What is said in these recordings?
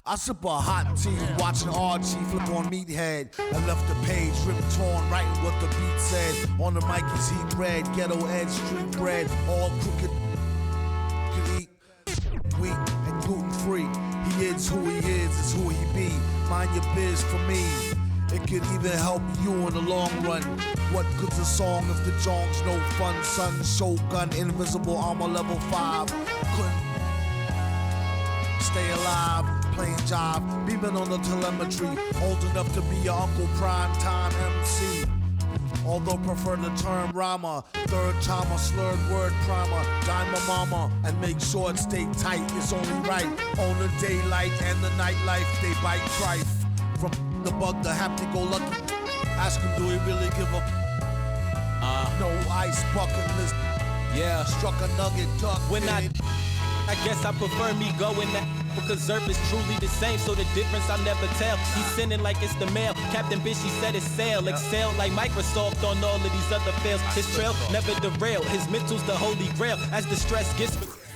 I sip a hot tea, watching Archie flip on Meathead. I left the page ripped torn, writing what the beat said. On the mic is heat bread, ghetto edge, street bread, all crooked. Can eat wheat and gluten free. He is who he is who he be. Mind your biz for me. It could even help you in the long run. What good's a song if the jong's no fun? Son, Shogun, invisible armor level 5. Couldn't stay alive, playing job, beaming on the telemetry. Old enough to be your Uncle Prime Time MC. Although prefer the term rhymer, third timer, slurred word primer, dime my mama, and make sure it stay tight, it's only right. On the daylight and the nightlife, they bite trife. From the bug, the happy-go-lucky, ask him, do he really give a no ice bucket list? Yeah, struck a nugget duck. When I guess I prefer me going that because Zerp is truly the same, so the difference I'll never tell. He's sending like it's the mail. Captain Bishy said it's sail. Excel like Microsoft on all of these other fails. His trail never derail. His mental's the holy grail. As the stress gets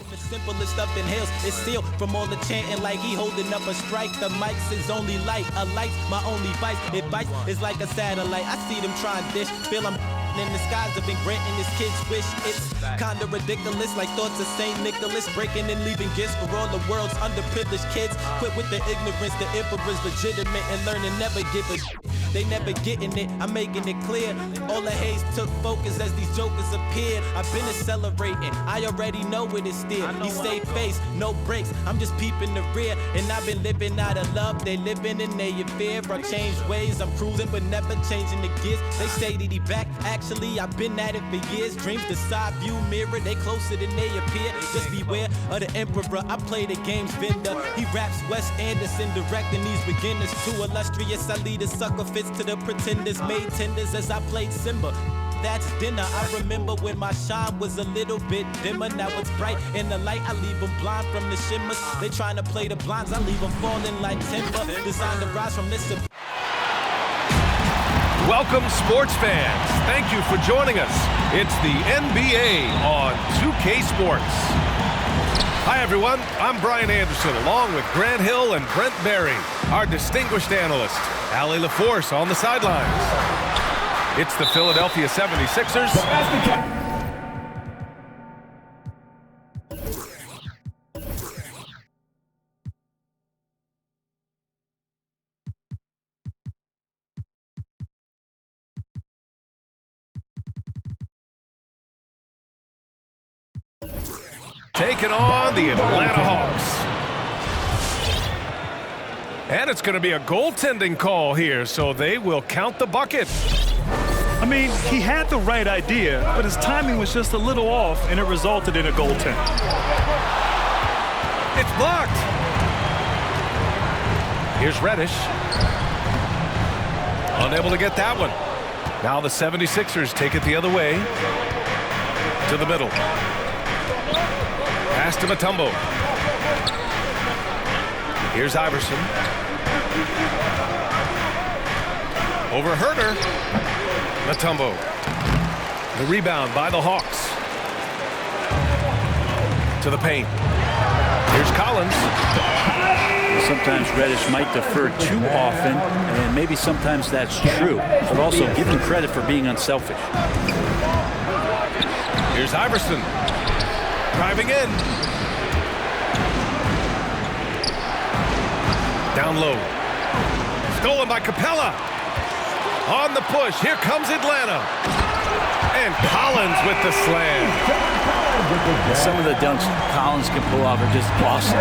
the simplest stuff inhales. It's sealed from all the chanting like he holding up a strike. The mic's his only light. A light's my only vice. It bites, it's like a satellite. I see them trying dish. Feel I'm in the skies have been granting his kids wish. It's kinda ridiculous, like thoughts of St. Nicholas, breaking and leaving gifts for all the world's underprivileged kids. Quit with the ignorance, the emperor's legitimate and learning never give a they never getting it, I'm making it clear. All the haze took focus as these jokers appeared. I've been accelerating, I already know it is still. He stay face, no brakes, I'm just peeping the rear. And I've been living out of love, they living in their fear. I changed ways, I'm cruising but never changing the gears. They say that he back, actually I've been at it for years. Dreams the side view mirror, they closer than they appear. Just beware of the emperor, I play the game's vendor. He raps Wes Anderson, directing these beginners. Too illustrious, I lead a sucker fits to the pretenders. Made tenders as I played Simba. That's dinner. I remember when my shine was a little bit dimmer. Now it's bright in the light. I leave them blind from the shimmers. They trying to play the blinds. I leave them falling like timber. Designed to rise from this. Welcome, sports fans. Thank you for joining us. It's the NBA on 2K Sports. Hi, everyone. I'm Brian Anderson, along with Grant Hill and Brent Berry, our distinguished analyst, Allie LaForce on the sidelines. It's the Philadelphia 76ers. Taking on the Atlanta Hawks. And it's going to be a goaltending call here, so they will count the bucket. I mean, he had the right idea, but his timing was just a little off, and it resulted in a goaltend. It's blocked. Here's Reddish. Unable to get that one. Now the 76ers take it the other way. To the middle. Pass to Mutombo. Here's Iverson. Over Herter. Mutombo. The rebound by the Hawks. To the paint. Here's Collins. Sometimes Reddish might defer too often, and maybe sometimes that's true. But also give him credit for being unselfish. Here's Iverson. Driving in. Down low. Stolen by Capella. On the push. Here comes Atlanta. And Collins with the slam. Some of the dunks Collins can pull off are just awesome.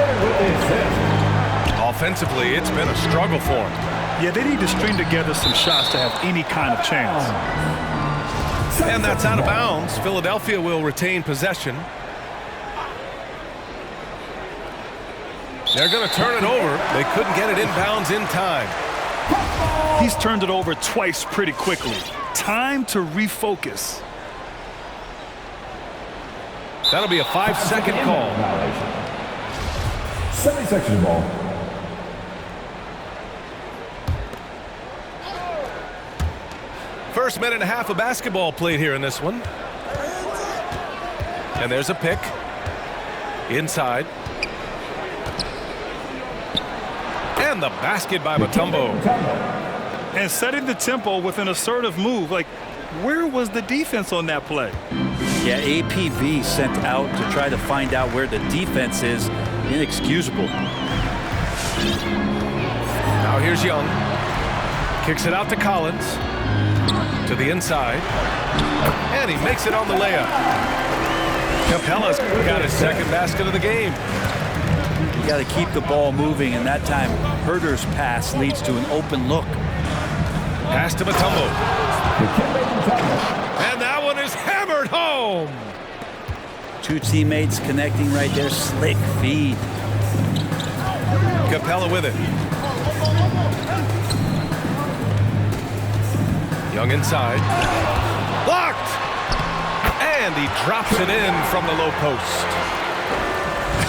Offensively, it's been a struggle for him. Yeah, they need to string together some shots to have any kind of chance. And that's out of bounds. Philadelphia will retain possession. They're going to turn it over. They couldn't get it inbounds in time. He's turned it over twice pretty quickly. Time to refocus. That'll be a 5-second call. 76ers ball. First minute and a half of basketball played here in this one. And there's a pick. Inside. And the basket by Mutombo. And setting the tempo with an assertive move. Like, where was the defense on that play? Yeah, APV sent out to try to find out where the defense is. Inexcusable. Now here's Young. Kicks it out to Collins. To the inside. And he makes it on the layup. Capella's got his second basket of the game. You got to keep the ball moving, and that time Herder's pass leads to an open look. Pass to Mutombo. And that one is hammered home. Two teammates connecting right there. Slick feed. Capella with it. Young inside. Blocked! And he drops it in from the low post.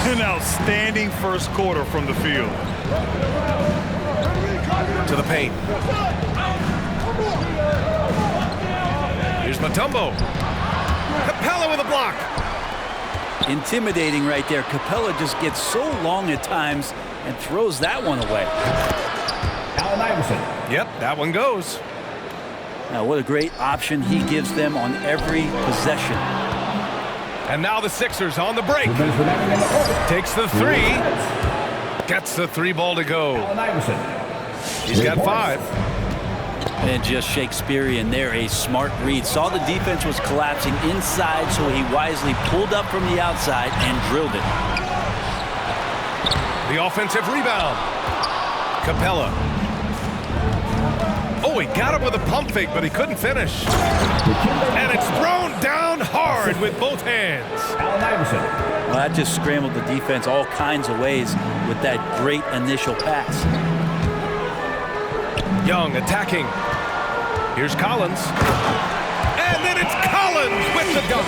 An outstanding first quarter from the field. To the paint. Here's Mutombo. Capella with a block. Intimidating right there. Capella just gets so long at times and throws that one away. Allen Iverson. Yep, that one goes. Now, what a great option he gives them on every possession. And now the Sixers on the break. Takes the three. Gets the three ball to go. Allen Iverson. He's got 5. And just Shakespearean there, a smart read. Saw the defense was collapsing inside, so he wisely pulled up from the outside and drilled it. The offensive rebound. Capella. Oh, he got him with a pump fake, but he couldn't finish. And it's thrown down hard with both hands. Allen Iverson. Well, that just scrambled the defense all kinds of ways with that great initial pass. Young attacking. Here's Collins. And then it's Collins with the dunk.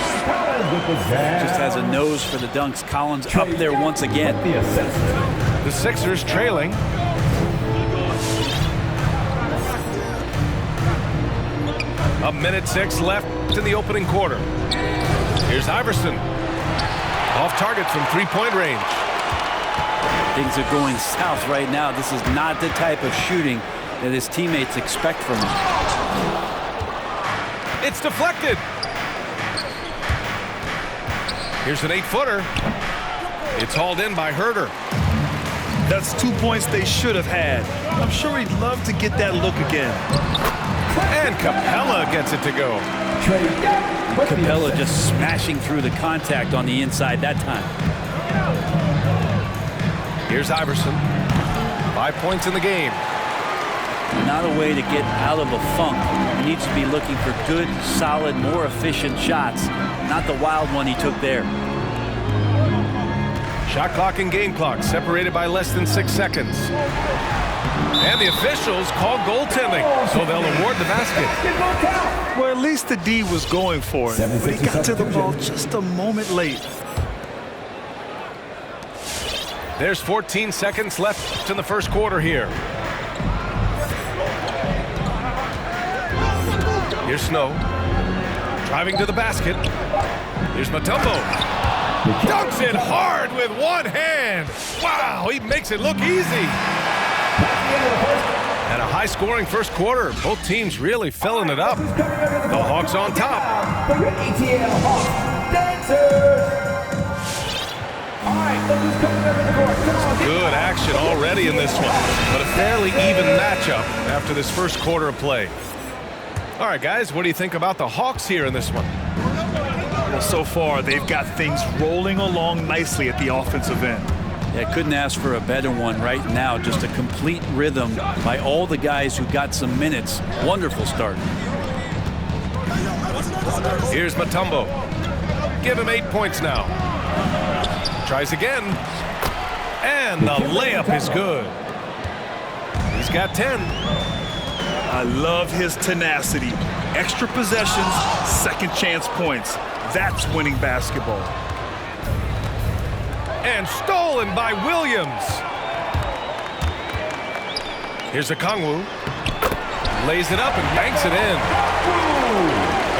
Just has a nose for the dunks. Collins up there once again. The Sixers trailing. A minute 6 left in the opening quarter. Here's Iverson. Off target from three-point range. Things are going south right now. This is not the type of shooting that his teammates expect from him. It's deflected. Here's an 8-footer. It's hauled in by Herder. That's 2 points they should have had. I'm sure he'd love to get that look again. And Capella gets it to go. Capella just smashing through the contact on the inside that time. Here's Iverson. 5 points in the game. Not a way to get out of a funk. He needs to be looking for good, solid, more efficient shots. Not the wild one he took there. Shot clock and game clock separated by less than 6 seconds. And the officials call goaltending, so they'll award the basket. Well, at least the D was going for it, but he got to the ball just a moment late. There's 14 seconds left in the first quarter here. Here's Snow. Driving to the basket. Here's Mutombo. Dunks it hard with one hand. Wow, he makes it look easy. And a high-scoring first quarter. Both teams really filling it up. The Hawks on top. Good action already in this one, but a fairly even matchup after this first quarter of play. All right, guys, what do you think about the Hawks here in this one? Well, so far, they've got things rolling along nicely at the offensive end. Yeah, couldn't ask for a better one right now. Just a complete rhythm by all the guys who got some minutes. Wonderful start. Here's Mutombo. Give him 8 points now. Tries again. And the layup is good. He's got 10. I love his tenacity. Extra possessions, second chance points. That's winning basketball. And stolen by Williams. Here's Okongwu. Lays it up and banks it in.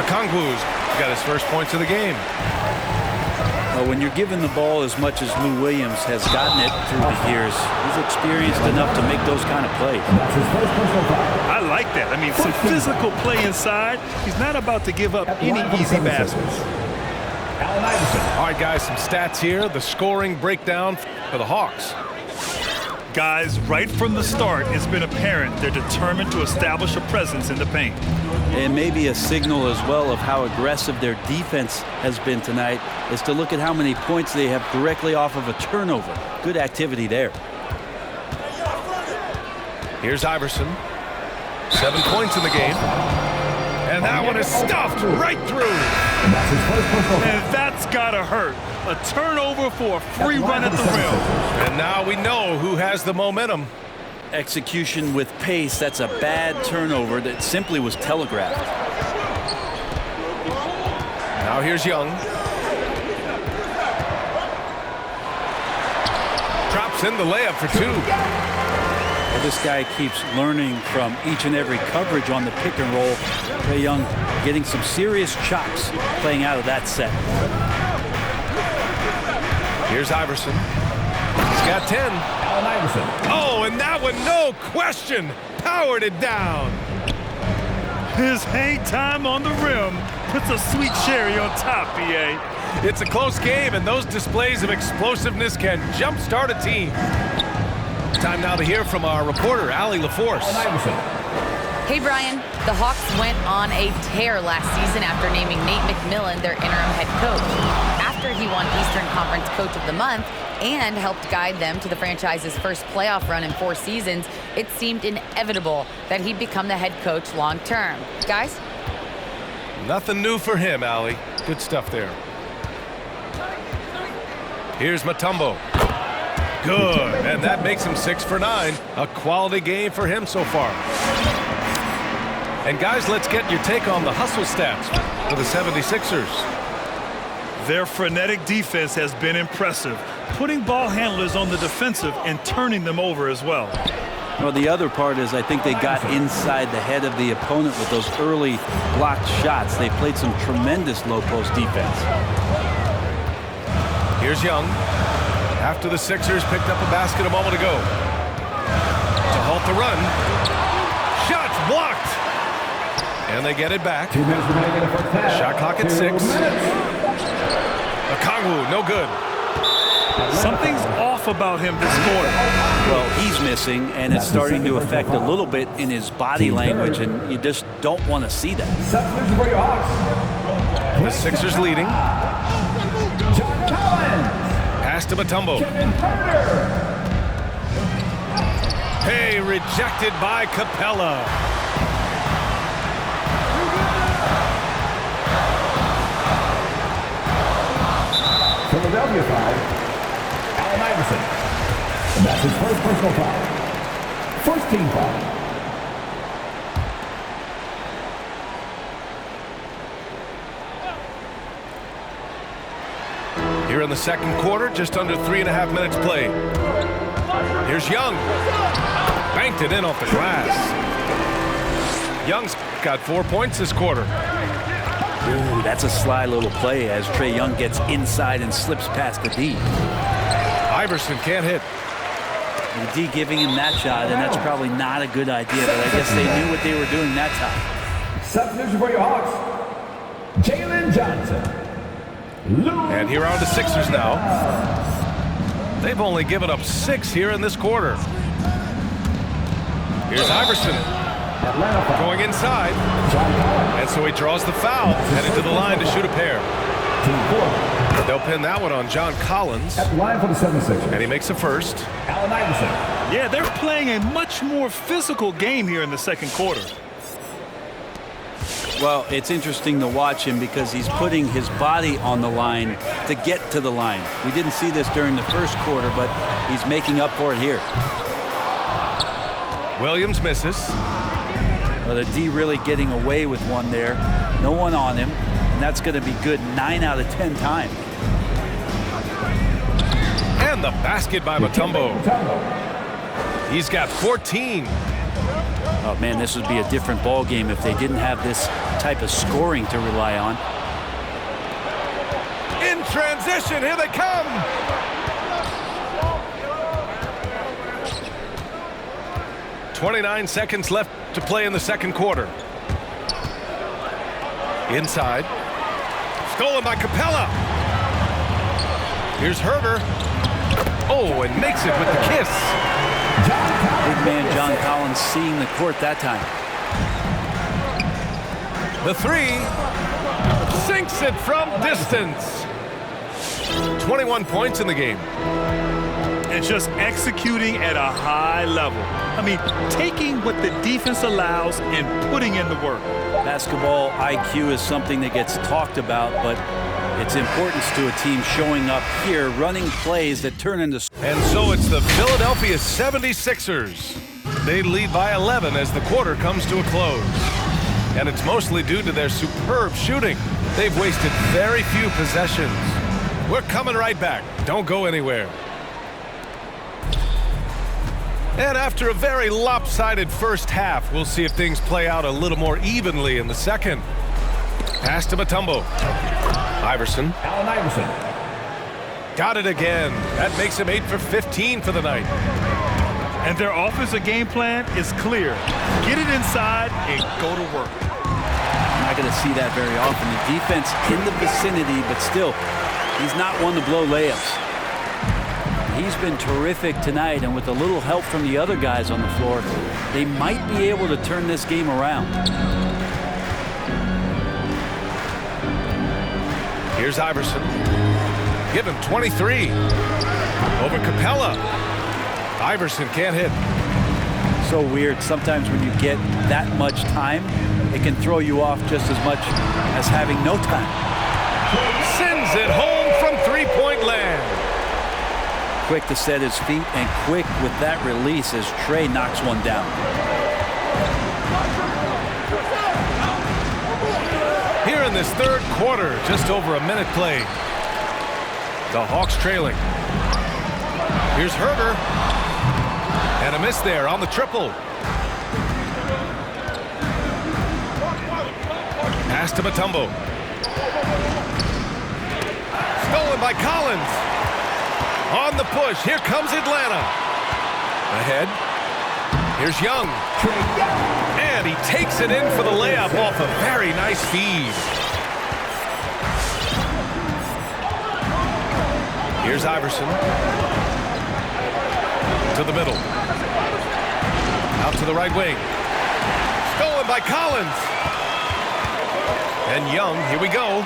Okongwu's got his first points of the game. When you're given the ball as much as Lou Williams has gotten it through the years, he's experienced enough to make those kind of plays. I like that. I mean, some physical play inside. He's not about to give up any easy baskets. All right, guys, some stats here. The scoring breakdown for the Hawks. Guys, right from the start, it's been apparent they're determined to establish a presence in the paint. And maybe a signal as well of how aggressive their defense has been tonight is to look at how many points they have directly off of a turnover. Good activity there. Here's Iverson. 7 points in the game. And that one is stuffed right through. And that's gotta hurt. A turnover for a free run at the rim. And now we know who has the momentum. Execution with pace, that's a bad turnover that simply was telegraphed. Now here's Young. Drops in the layup for 2. Well, this guy keeps learning from each and every coverage on the pick and roll. Trae Young getting some serious chops playing out of that set. Here's Iverson. He's got 10. Allen Iverson. Oh, and that one, no question, powered it down. His hang time on the rim puts a sweet cherry on top, B.A. It's a close game, and those displays of explosiveness can jumpstart a team. Time now to hear from our reporter, Allie LaForce. Allen Iverson. Hey, Brian. The Hawks went on a tear last season after naming Nate McMillan their interim head coach. After he won Eastern Conference Coach of the Month and helped guide them to the franchise's first playoff run in 4 seasons, it seemed inevitable that he'd become the head coach long term. Guys? Nothing new for him, Allie. Good stuff there. Here's Mutombo. Good, and that makes him 6 for 9. A quality game for him so far. And guys, let's get your take on the hustle stats for the 76ers. Their frenetic defense has been impressive, putting ball handlers on the defensive and turning them over as well. Well, the other part is I think they got inside the head of the opponent with those early blocked shots. They played some tremendous low post defense. Here's Young. After the Sixers picked up a basket a moment ago. To halt the run. Shots blocked. And they get it back. 2 minutes remaining in the first half. Shot clock at 6. Okongwu, no good. Something's off about him this quarter. Well, he's missing, and it's starting to affect a little bit in his body language, and you just don't want to see that. Substitution for your Hawks. The Sixers leading. John Collins. Pass to Mutombo. Kevin Porter. Hey, rejected by Capella. Philadelphia foul. Allen Iverson. And that's his first personal foul. First team foul. Here in the second quarter, just under 3.5 minutes played. Here's Young. Banked it in off the glass. Young's got 4 points this quarter. Ooh, that's a sly little play as Trae Young gets inside and slips past the D. Iverson can't hit. The D giving him that shot, and that's probably not a good idea, but I guess they knew what they were doing that time. Substitution for your Hawks. Jalen Johnson. And here are the Sixers now. They've only given up 6 here in this quarter. Here's Iverson. Going inside. And so he draws the foul, heading to the line to shoot a pair. They'll pin that one on John Collins. At the line for the 76ers. And he makes the first. Allen Iverson. Yeah, they're playing a much more physical game here in the second quarter. Well, it's interesting to watch him because he's putting his body on the line to get to the line. We didn't see this during the first quarter, but he's making up for it here. Williams misses. Well, the D really getting away with one there. No one on him, and that's going to be good 9 out of 10 times. And the basket by Mutombo. He's got 14. Oh, man, this would be a different ball game if they didn't have this type of scoring to rely on. In transition, here they come. "29 seconds left to play in the second quarter. Inside. Stolen by Capella. Here's Herder. Oh, and makes it with the kiss. Big man John Collins seeing the court that time. The three. Sinks it from distance. 21 points in the game. And just executing at a high level. I mean, taking what the defense allows and putting in the work. Basketball IQ is something that gets talked about, but its importance to a team showing up here, running plays that turn into... And so it's the Philadelphia 76ers. They lead by 11 as the quarter comes to a close. And it's mostly due to their superb shooting. They've wasted very few possessions. We're coming right back. Don't go anywhere. And after a very lopsided first half, we'll see if things play out a little more evenly in the second. Pass to Mutombo. Iverson. Allen Iverson. Got it again. That makes him 8 for 15 for the night. And their offensive game plan is clear. Get it inside and go to work. I'm not going to see that very often. The defense in the vicinity, but still, he's not one to blow layups. He's been terrific tonight, and with a little help from the other guys on the floor, they might be able to turn this game around. Here's Iverson. Give him 23. Over Capella. Iverson can't hit. So weird. Sometimes when you get that much time, it can throw you off just as much as having no time. Sends it home from three-point land. Quick to set his feet and quick with that release as Trey knocks one down. Here in this third quarter, just over a minute played. The Hawks trailing. Here's Herder. And a miss there on the triple. Pass to Mutombo. Stolen by Collins. On the push, here comes Atlanta. Ahead. Here's Young. And he takes it in for the layup off a very nice feed. Here's Iverson. To the middle. Out to the right wing. Stolen by Collins. And Young, here we go.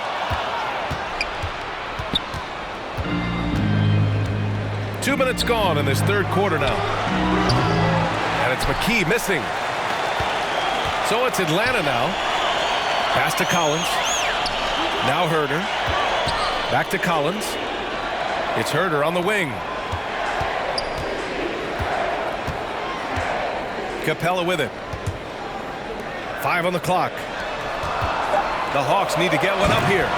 Two minutes gone in this third quarter now. And it's McKee missing. So it's Atlanta now. Pass to Collins. Now Herder. Back to Collins. It's Herder on the wing. Capella with it. 5 on the clock. The Hawks need to get one up here.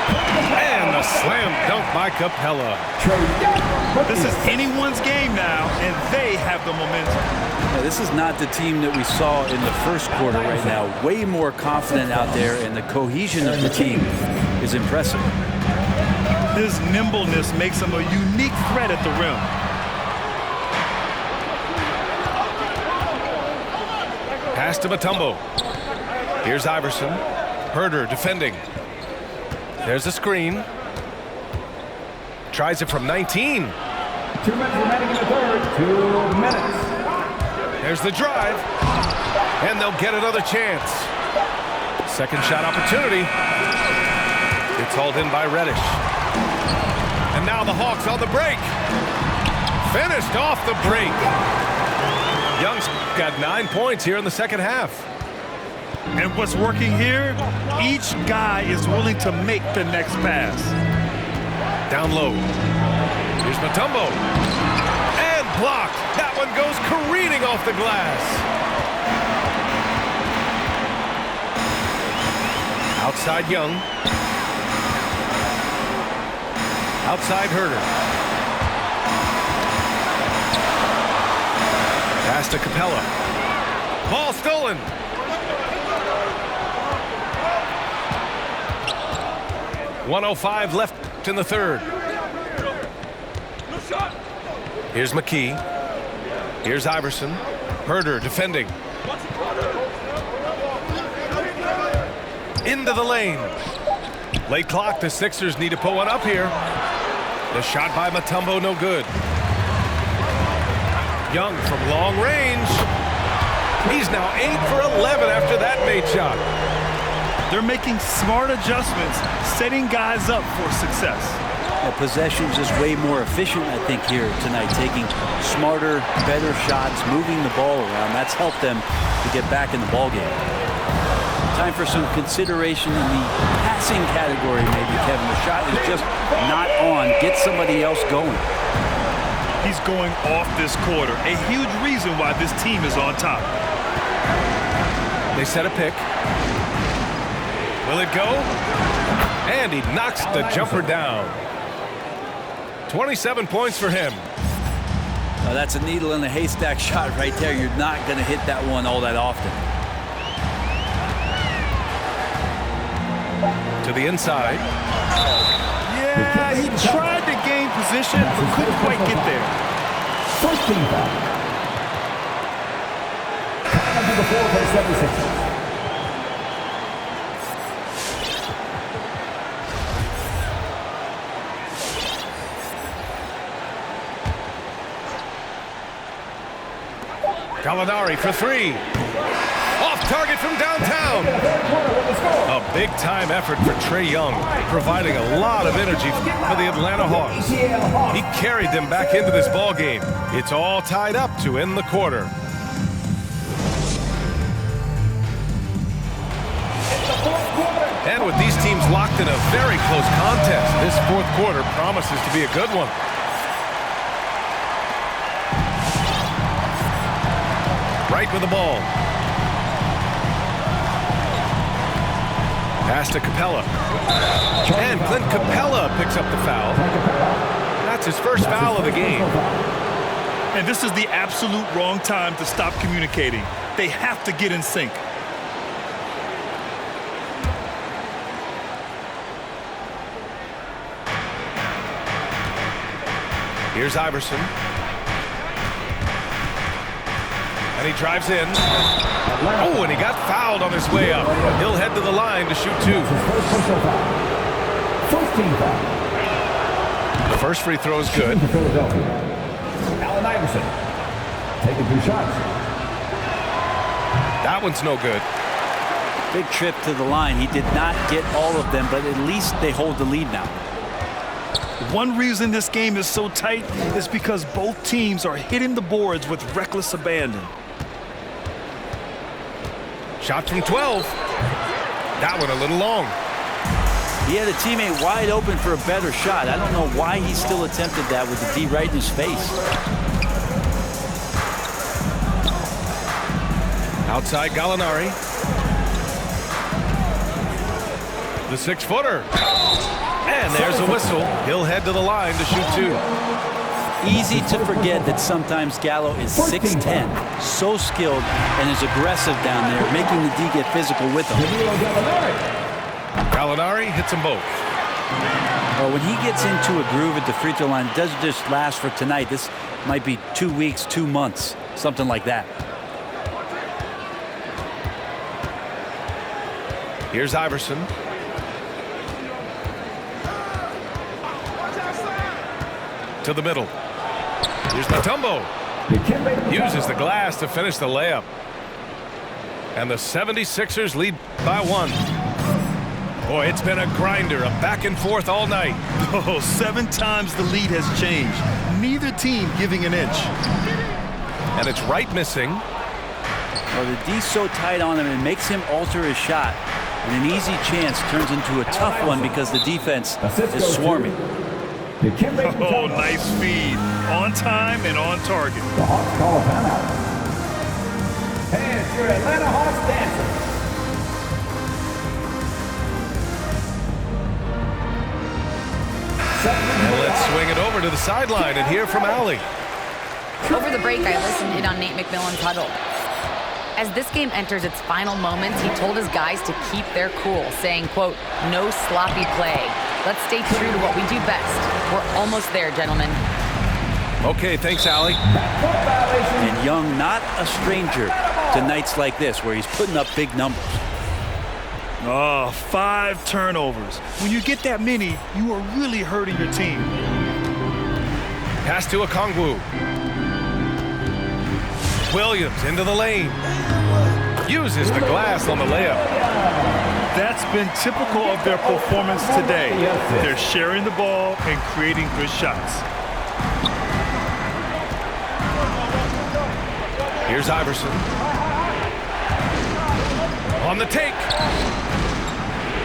And a slam dunk by Capella. This is anyone's game now, and they have the momentum. Yeah, this is not the team that we saw in the first quarter right now. Way more confident out there, and the cohesion of the team is impressive. His nimbleness makes him a unique threat at the rim. Pass to Mutombo. Here's Iverson. Herder defending. There's a screen. Tries it from 19. 2 minutes remaining in the third. 2 minutes. There's the drive. And they'll get another chance. Second shot opportunity. It's hauled in by Reddish. And now the Hawks on the break. Finished off the break. Young's got 9 points here in the second half. And what's working here, each guy is willing to make the next pass. Down low. Here's Mutombo. And blocked. That one goes careening off the glass. Outside Young. Outside Herder. Pass to Capella. Ball stolen. .105 left left in the third. Here's McKee. Here's Iverson. Herder defending. Into the lane. Late clock. The Sixers need to put one up here. The shot by Mutombo, no good. Young from long range. He's now 8 for 11 after that made shot. They're making smart adjustments, setting guys up for success. Possession just way more efficient, I think, here tonight. Taking smarter, better shots, moving the ball around. That's helped them to get back in the ballgame. Time for some consideration in the passing category, maybe, Kevin. The shot is just not on. Get somebody else going. He's going off this quarter. A huge reason why this team is on top. They set a pick. Will it go? And he knocks the jumper down. 27 points for him. That's a needle in a haystack shot right there. You're not going to hit that one all that often. To the inside. Yeah, he tried to gain position, but couldn't quite get there. First team foul. Number 4 for the 76ers. Gallinari for three. Off target from downtown. A big-time effort for Trae Young, providing a lot of energy for the Atlanta Hawks. He carried them back into this ball game. It's all tied up to end the quarter. And with these teams locked in a very close contest, this fourth quarter promises to be a good one. Right with the ball. Pass to Capella. And Clint Capella picks up the foul. That's his first foul of the game. And this is the absolute wrong time to stop communicating. They have to get in sync. Here's Iverson. And he drives in. Oh, and he got fouled on his way up. He'll head to the line to shoot two. First team foul. The first free throw is good. Philadelphia. Allen Iverson taking 2 shots. That one's no good. Big trip to the line. He did not get all of them, but at least they hold the lead now. One reason this game is so tight is because both teams are hitting the boards with reckless abandon. Shot from 12. That one a little long. He had a teammate wide open for a better shot. I don't know why he still attempted that with the D right in his face. Outside Gallinari. The 6-footer. And there's a whistle. He'll head to the line to shoot two. Easy to forget that sometimes Gallo is 6'10", so skilled and is aggressive down there, making the D get physical with him. Gallinari hits them both. Well, when he gets into a groove at the free throw line, it doesn't just last for tonight. This might be 2 weeks, 2 months, something like that. Here's Iverson. To the middle. Here's Mutombo. Uses the glass to finish the layup. And the 76ers lead by 1. Boy, it's been a grinder, a back and forth all night. Oh, 7 times the lead has changed. Neither team giving an inch. And it's Wright missing. Well, the D's so tight on him, it makes him alter his shot. And an easy chance turns into a tough one because the defense is swarming. Oh, nice feed. On time and on target. The Hawks call a timeout. And it's your Atlanta Hawks dancers. And let's swing it over to the sideline and hear from Allie. Over the break, I listened in on Nate McMillan's huddle. As this game enters its final moments, he told his guys to keep their cool, saying, quote, "No sloppy play." Let's stay true to what we do best. We're almost there, gentlemen. Okay, thanks, Allie. And Young, not a stranger to nights like this where he's putting up big numbers. Oh, 5 turnovers. When you get that many, you are really hurting your team. Pass to Okongwu. Williams into the lane. Uses the glass on the layup. That's been typical of their performance today. They're sharing the ball and creating good shots. Here's Iverson. On the take.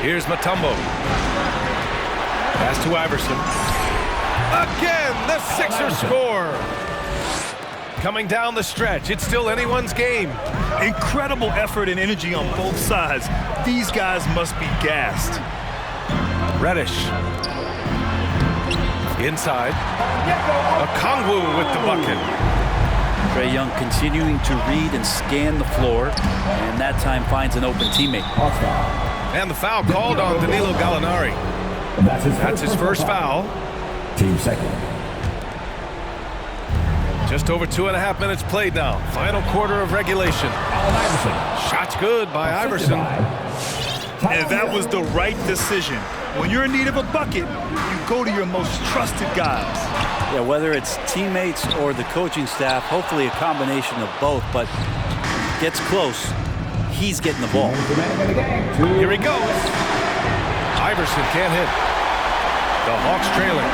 Here's Mutombo. Pass to Iverson. Again, the Sixers score. Coming down the stretch, it's still anyone's game. Incredible effort and energy on both sides. These guys must be gassed. Reddish. Inside. Okongwu with the bucket. Trae Young continuing to read and scan the floor, and that time finds an open teammate. And the foul called on Danilo Gallinari. That's his first foul. Team second. Just over 2.5 minutes played now. Final quarter of regulation. Shots good by Iverson. And that was the right decision. When you're in need of a bucket, you go to your most trusted guys. Yeah, whether it's teammates or the coaching staff, hopefully a combination of both, but gets close, he's getting the ball. Here he goes. Iverson can't hit. The Hawks trailing.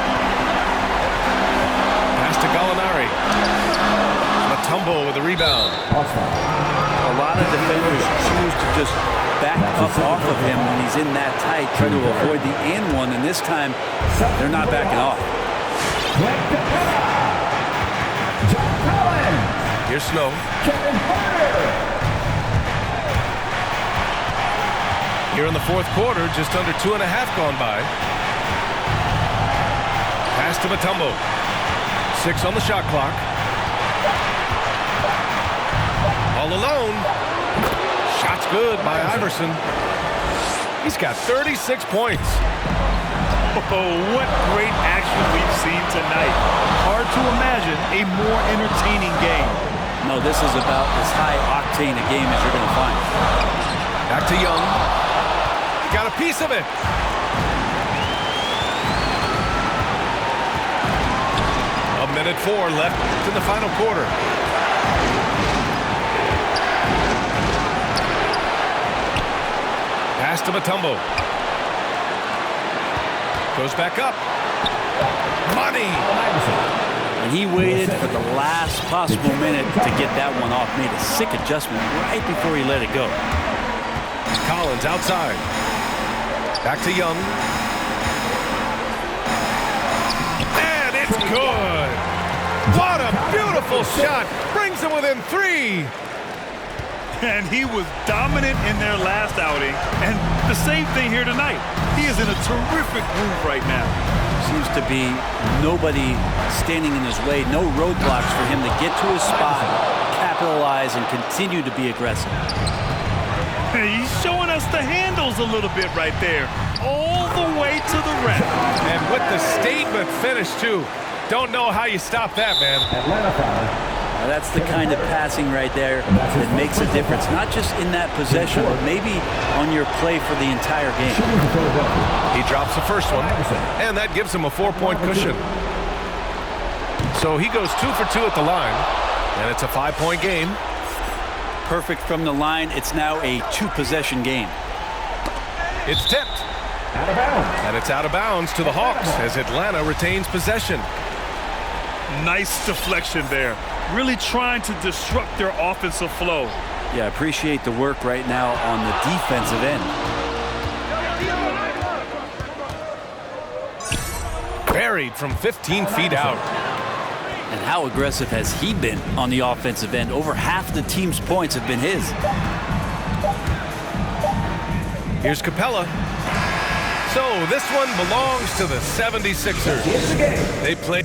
Pass to Gallinari. Mutombo with the rebound. A lot of defenders choose to just back up off of him when he's in that tight, try to avoid the and one, and this time they're not backing off. Here's Snow. Here in the fourth quarter, just under 2.5 gone by. Pass to Mutombo. 6 on the shot clock. All alone. Shot's good by Iverson. He's got 36 points. Oh, what great action we've seen tonight. Hard to imagine a more entertaining game. No, this is about as high-octane a game as you're going to find. Back to Young. He got a piece of it. A minute 4 left in the final quarter. Pass to Mutombo. Goes back up. Money. And he waited for the last possible minute to get that one off. Made a sick adjustment right before he let it go. Collins outside. Back to Young. And it's good. What a beautiful shot. Brings him within 3. And he was dominant in their last outing. And the same thing here tonight. He is in a terrific groove right now. Seems to be nobody standing in his way, no roadblocks for him to get to his spot, capitalize, and continue to be aggressive. He's showing us the handles a little bit right there, all the way to the rim. And with the statement finish, too. Don't know how you stop that, man. Atlanta foul. That's the kind of passing right there that makes a difference, not just in that possession, but maybe on your play for the entire game. He drops the first one, and that gives him a 4-point cushion. So he goes 2 for 2 at the line, and it's a 5-point game. Perfect from the line. It's now a 2-possession game. It's tipped. Out of bounds. And it's out of bounds to the Hawks as Atlanta retains possession. Nice deflection there. Really trying to disrupt their offensive flow. Yeah, I appreciate the work right now on the defensive end. Buried from 15 feet out. And how aggressive has he been on the offensive end? Over half the team's points have been his. Here's Capella. So this one belongs to the 76ers. They play